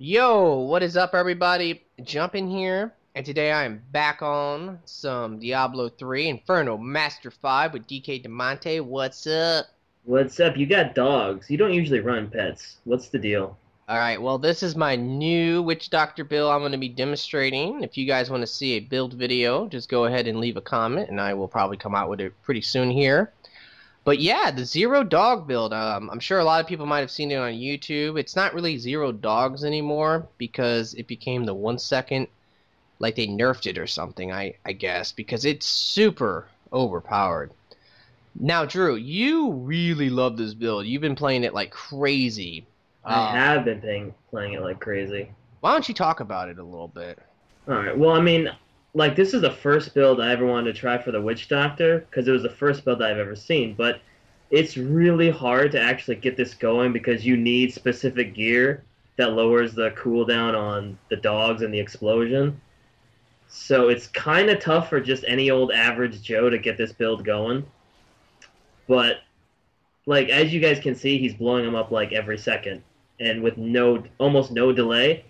Yo, what is up, everybody? Jump in here, and today I am back on some Diablo 3 Inferno Master 5 with DK DeMonte. What's up? What's up? You got dogs. You don't usually run pets. What's the deal? Alright, well, this is my new Witch Doctor build I'm going to be demonstrating. If you guys want to see a build video, just go ahead and leave a comment, and I will probably come out with it pretty soon here. But yeah, the zero dog build, I'm sure a lot of people might have seen it on YouTube. It's not really zero dogs anymore because it became the 1 second, like they nerfed it or something, I guess, because it's super overpowered. Now, Drew, you really love this build. You've been playing it like crazy. I Uh, have been playing it like crazy. why don't you talk about it a little bit? All right. Well, I mean, like this is the first build I ever wanted to try for the Witch Doctor because it was the first build I've ever seen. But it's really hard to actually get this going because you need specific gear that lowers the cooldown on the dogs and the explosion. So it's kind of tough for just any old average Joe to get this build going. But like as you guys can see, he's blowing them up like every second, and with almost no delay.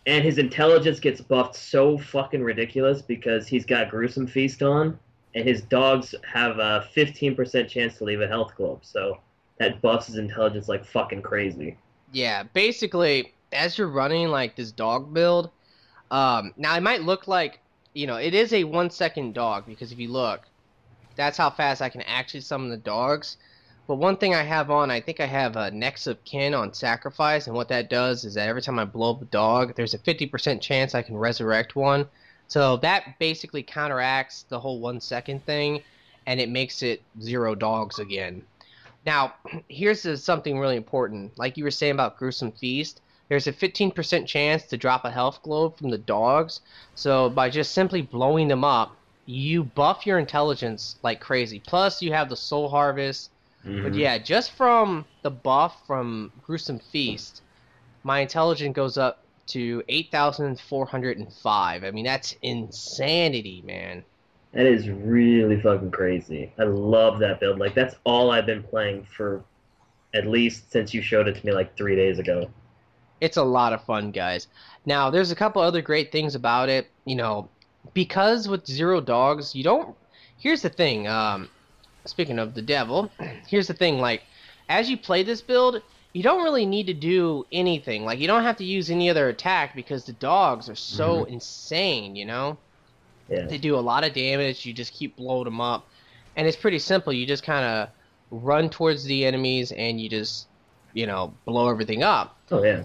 And his intelligence gets buffed so fucking ridiculous because he's got Gruesome Feast on, and his dogs have a 15% chance to leave a health globe. So that buffs his intelligence like fucking crazy. Yeah, basically, as you're running like this dog build, now it might look like, it is a 1 second dog because if you look, that's how fast I can actually summon the dogs. But one thing I have on, I think I have a Next of Kin on Sacrifice, and what that does is that every time I blow up a dog, there's a 50% chance I can resurrect one. So that basically counteracts the whole 1 second thing, and it makes it zero dogs again. Now, something really important. Like you were saying about Gruesome Feast, there's a 15% chance to drop a health globe from the dogs. So by just simply blowing them up, you buff your intelligence like crazy. Plus, you have the Soul Harvest. But Hmm. yeah, just from the buff from Gruesome Feast, my intelligence goes up to 8,405. I mean, that's insanity, man. That is really fucking crazy. I love that build. Like that's all I've been playing for at least since you showed it to me like 3 days ago. It's a lot of fun, guys. Now, there's a couple other great things about it. Because with zero dogs, you don't. Here's the thing. Speaking of the devil, here's the thing. Like, as you play this build, you don't really need to do anything. Like, you don't have to use any other attack because the dogs are so Hmm. insane. Yeah. They do a lot of damage. You just keep blowing them up, and it's pretty simple. You just kind of run towards the enemies and you just, blow everything up. Oh yeah.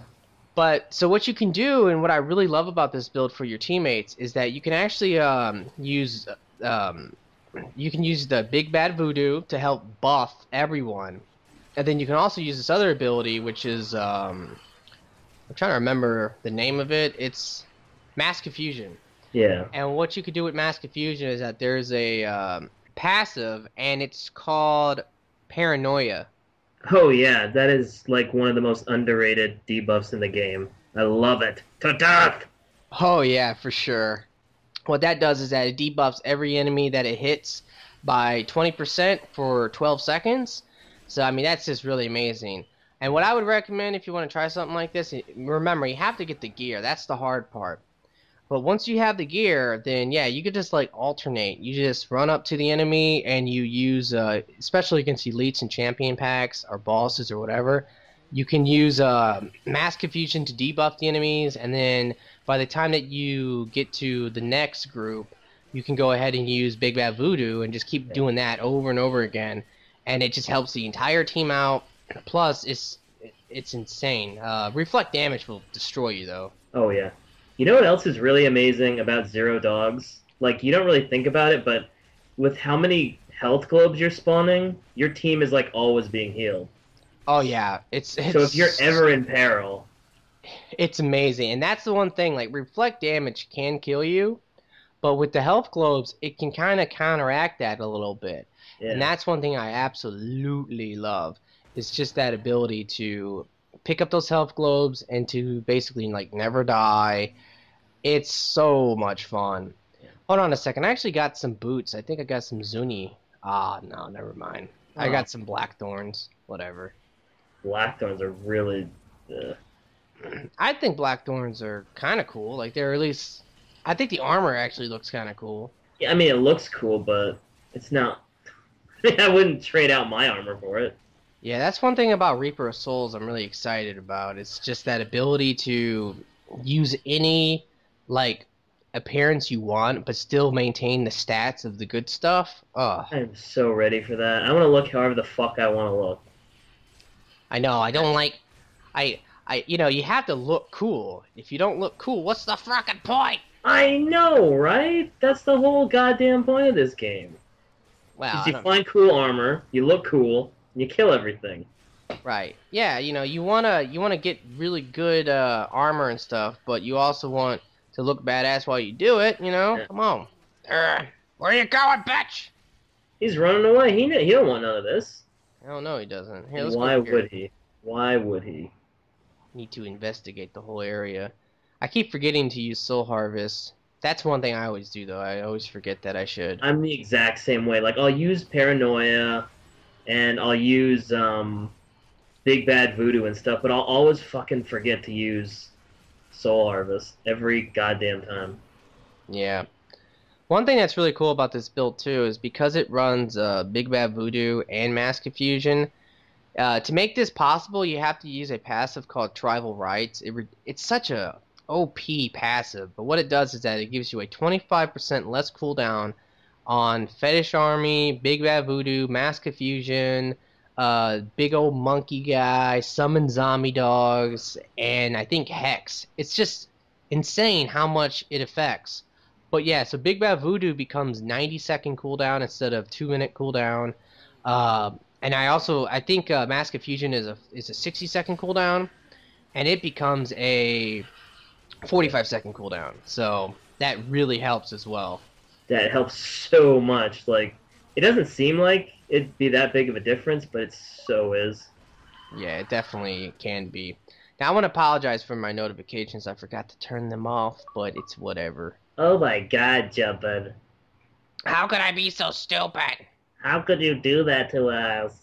But so what you can do, and what I really love about this build for your teammates, is that you can actually um, use the Big Bad Voodoo to help buff everyone, and then you can also use this other ability, which is I'm trying to remember the name of it. It's Mass Confusion. Yeah. And what you could do with Mass Confusion is that there's a passive, and it's called Paranoia. Oh yeah, that is like one of the most underrated debuffs in the game. I love it. To death! Oh yeah, for sure. What that does is that it debuffs every enemy that it hits by 20% for 12 seconds. So, I mean, that's just really amazing. And what I would recommend if you want to try something like this, remember, you have to get the gear. That's the hard part. But once you have the gear, then yeah, you could just like alternate. You just run up to the enemy and you use, especially against elites and champion packs or bosses or whatever, you can use Mass Confusion to debuff the enemies, and then by the time that you get to the next group, you can go ahead and use Big Bad Voodoo and just keep doing that over and over again, and it just helps the entire team out. Plus, it's insane. Reflect damage will destroy you though. Oh yeah. You know what else is really amazing about Zero Dogs? Like you don't really think about it, but with how many health globes you're spawning, your team is like always being healed. Oh yeah, So if you're ever in peril, it's amazing, and that's the one thing. Like reflect damage can kill you, but with the health globes, it can kind of counteract that a little bit, and yeah. that's one thing I absolutely love. It's just that ability to pick up those health globes and to basically like never die. It's so much fun. Hold on a second, I actually got some boots. I think I got some Zuni. Ah, no, never mind. I Oh, got some Blackthorns. Whatever. Blackthorns are really. I think Blackthorns are kind of cool. Like they're at least. I think the armor actually looks kind of cool. Yeah, I mean, it looks cool, but it's not. I wouldn't trade out my armor for it. Yeah, that's one thing about Reaper of Souls I'm really excited about. It's just that ability to use any like appearance you want, but still maintain the stats of the good stuff. Ugh. I am so ready for that. I want to look however the fuck I want to look. I know. I don't like. You have to look cool. If you don't look cool, what's the fucking point? I know, right? That's the whole goddamn point of this game. Well, Is you find cool armor, you look cool, and you kill everything. right. Yeah, you wanna get really good armor and stuff, but you also want to look badass while you do it. Yeah. Come on. Where you going, bitch? He's running away. He don't want none of this. Oh no, he doesn't. Here, let's Why go here. would he? Why would he? Need to investigate the whole area. I keep forgetting to use Soul Harvest. That's one thing I always do, though. I always forget that I should. I'm the exact same way. Like, I'll use Paranoia, and I'll use Big Bad Voodoo and stuff, but I'll always fucking forget to use Soul Harvest every goddamn time. Yeah. One thing that's really cool about this build, too, is because it runs Big Bad Voodoo and Mask of Fusion, to make this possible, you have to use a passive called Tribal Rights. It's such a OP passive, but what it does is that it gives you a 25% less cooldown on Fetish Army, Big Bad Voodoo, Mask of Fusion, big old monkey guy, summon zombie dogs, and I think Hex. It's just insane how much it affects. But yeah, so Big Bad Voodoo becomes 90-second cooldown instead of 2-minute cooldown. And I think Mask of Fusion is a 60-second cooldown, and it becomes a 45-second cooldown. So that really helps as well. That helps so much. Like, it doesn't seem like it'd be that big of a difference, but it so is. Yeah, it definitely can be. Now I want to apologize for my notifications. I forgot to turn them off, but it's whatever. Oh my god, Jumpin'. How could I be so stupid? How could you do that to us?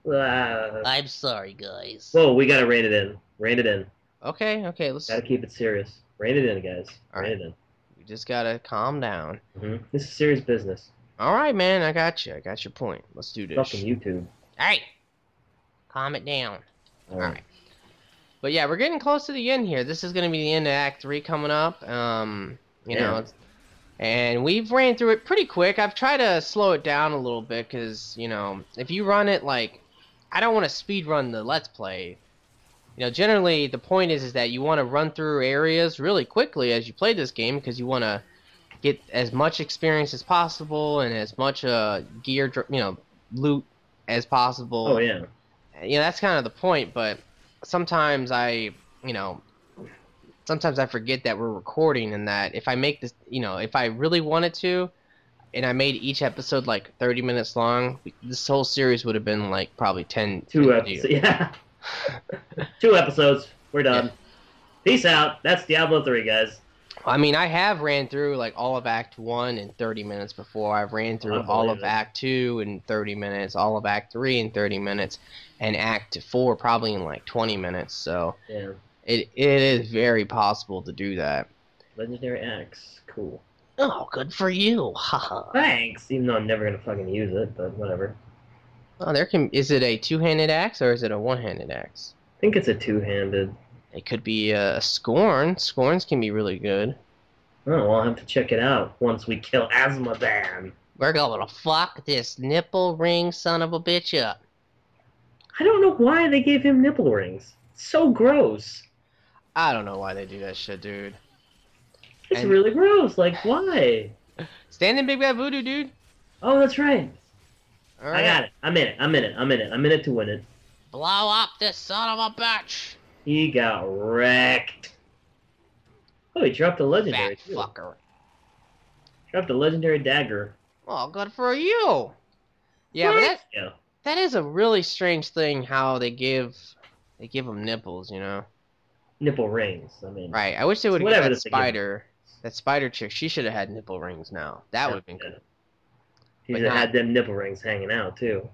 I'm sorry, guys. Whoa, we gotta rein it in. Rein it in. Okay, let's. Gotta keep it serious. Rein it in, guys. Rein it in. We just gotta calm down. This is serious business. All right, man. I got you. I got your point. Let's do this. Fucking YouTube. Hey, calm it down. All right. But yeah, we're getting close to the end here. This is gonna be the end of Act 3 coming up. You know, and we've ran through it pretty quick. I've tried to slow it down a little bit because, if you run it like, I don't want to speed run the Let's Play. Generally the point is that you want to run through areas really quickly as you play this game because you want to get as much experience as possible and as much gear, loot as possible. Oh yeah. That's kind of the point, but sometimes Sometimes I forget that we're recording and that if I make this, if I really wanted to, and I made each episode like 30 minutes long, this whole series would have been like probably 10. 2 episodes. Yeah. 2 episodes. We're done. Yeah. Peace out. That's Diablo 3, guys. I mean, I have ran through like all of Act 1 in 30 minutes before. I've ran through all of Act 2 in 30 minutes, all of Act 3 in 30 minutes, and Act 4 probably in like 20 minutes. So yeah. It is very possible to do that. Legendary axe. Cool. Oh, good for you. Haha. Thanks. Even though I'm never gonna fucking use it, but whatever. Oh, is it a two-handed axe or is it a one-handed axe? I think it's a 2-handed. It could be a scorn. Scorns can be really good. Oh, well, I'll have to check it out once we kill Asmodan. We're going to fuck this nipple ring son of a bitch up. I don't know why they gave him nipple rings. It's so gross. I don't know why they do that shit, dude. It's really gross. Like, why? Stand in Big Bad Voodoo, dude. Oh, that's right. All right. I got it. I'm in it to win it. Blow up this son of a bitch. He got wrecked. Oh, he dropped a legendary, Fat fucker. Dropped a legendary dagger. Oh, good for you. Yeah, but that is a really strange thing how they give them nipples, Nipple rings. I mean, right. I wish they would have given that spider chick. She should have had nipple rings now. That would have been cool. She should have had them nipple rings hanging out too.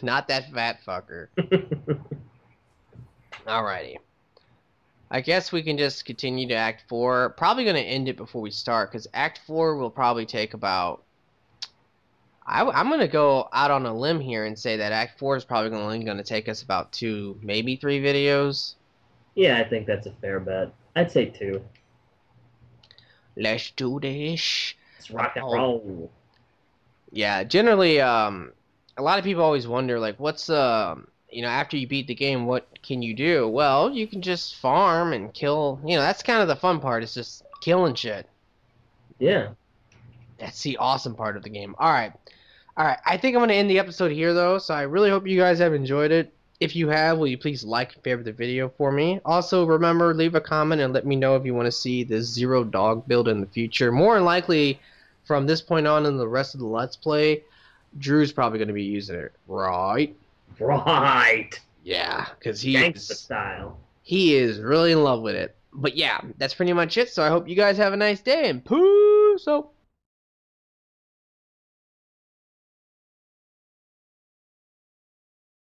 Not that fat fucker. Alrighty. I guess we can just continue to Act 4. Probably going to end it before we start, because Act 4 will probably take about... I'm going to go out on a limb here and say that Act 4 is probably only going to take us about 2, maybe 3 videos. Yeah, I think that's a fair bet. I'd say 2. Let's do this. Let's rock and roll. Yeah, generally, a lot of people always wonder, like, what's, after you beat the game, what can you do? Well, you can just farm and kill. That's kind of the fun part, is just killing shit. Yeah. That's the awesome part of the game. All right. I think I'm going to end the episode here, though, so I really hope you guys have enjoyed it. If you have, will you please like and favorite the video for me? Also, remember, leave a comment and let me know if you want to see this Zero Dog build in the future. More than likely, from this point on in the rest of the Let's Play, Drew's probably going to be using it, right? Right. Yeah, because Gangsta style. He is really in love with it. But yeah, that's pretty much it. So I hope you guys have a nice day and peace out.